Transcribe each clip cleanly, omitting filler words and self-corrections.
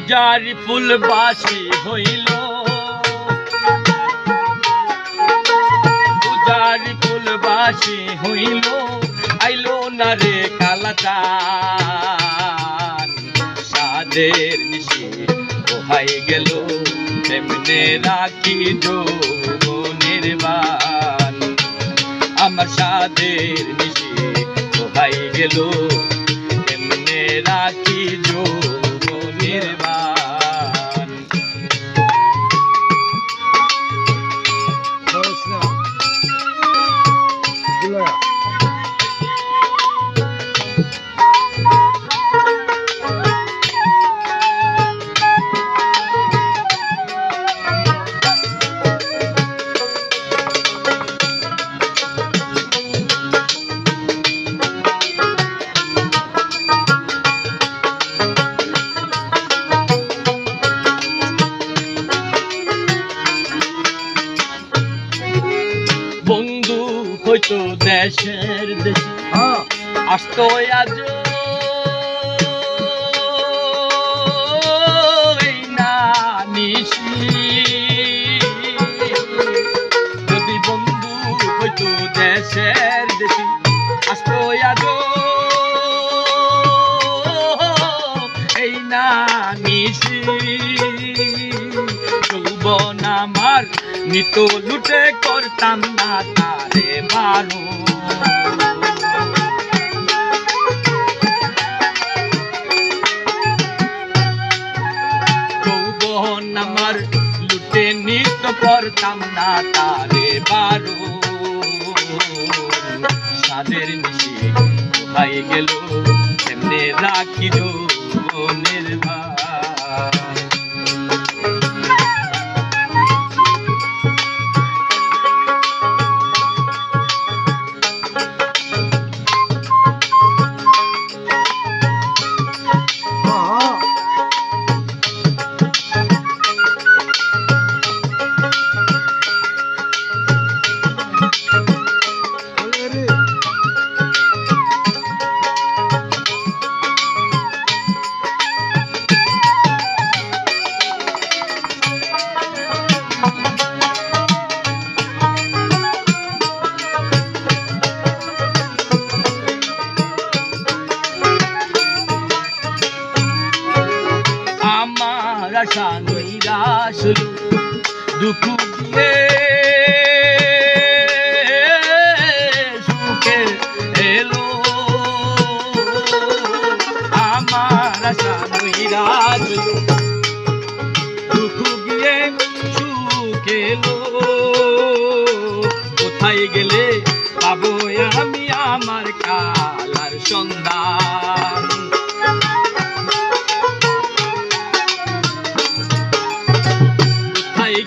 পূজারি ফুলবাসী হইল, পূজারি ফুলবাসী হইল, আইলো না রে কালাচান। সাদের নিশি পোহাই গেল, তেমনে রাখি যৌবনের বান। আমার সাদের নিশি পোহাই গেল, তেমনে রাখি যৌবনের বান। বন্ধু হয়তো দেশের দেশে আসতো আজ না নিশি। যদি বন্ধু হয়তো দেশের দেশে আসতো আজ এই না নিশি। যৌবন আমার নিত লুটে করতাম না তারে মারু। যৌবন আমার লুটে নিত করতাম না তারে মারু। সাদের নিশি পোহাই গেল, এমনি রাখি যৌবনের ভার। আশা নৈরাশ দুঃখ দিয়ে সুখে এলো। আমার আশা নৈরাশ দুঃখ দিয়ে সুখ এলো। কোথায় গেলে পাবো আমি আমার কালার সন্ধান।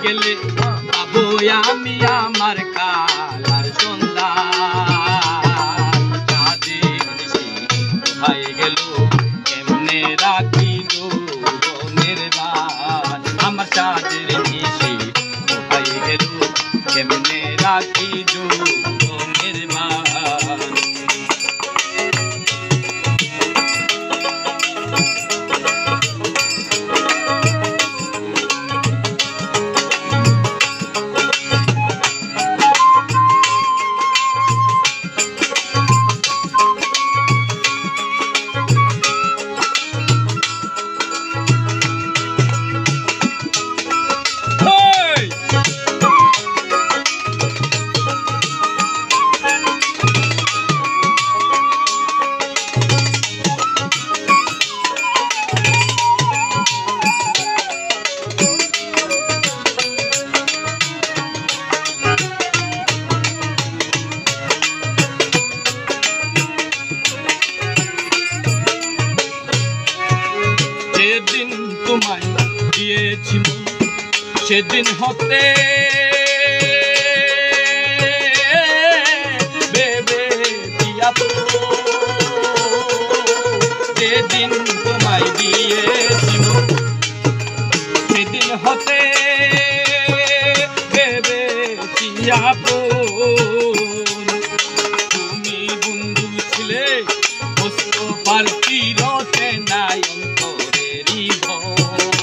গেলে পাবো আমি আমার কালার সন্ধান। চাঁদের নিশি পোহাই গেল, কেমনে রাখি যৌবনের বান। আমার চাঁদের নিশি পোহাই গেল, কেমনে রাখি যৌবনের বান। যেদিন তোমায় দিয়েছি সেদিন হতে ভেবে দিয়াবো। যেদিন তোমায় দিয়েছি সেদিন হতে ভেবে দিয়াবো। তুমি বন্ধু ছিলে বুঝতে পারতি রতে নাই অন্তরেরই ভয়।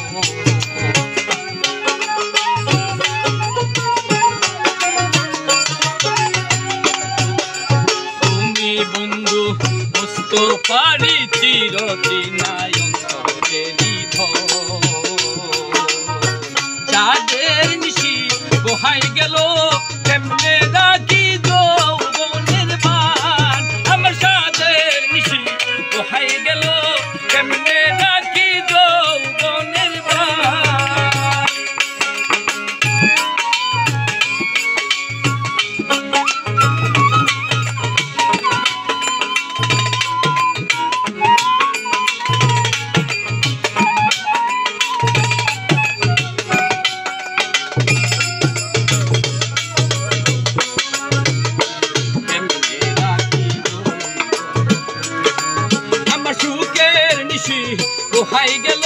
কোহাই গেল কেমনে রাখি যৌবনের মান আমার সাদের নিশি কোহাই গেল কেমনে রাখি যৌবনের মান কোহাই গেল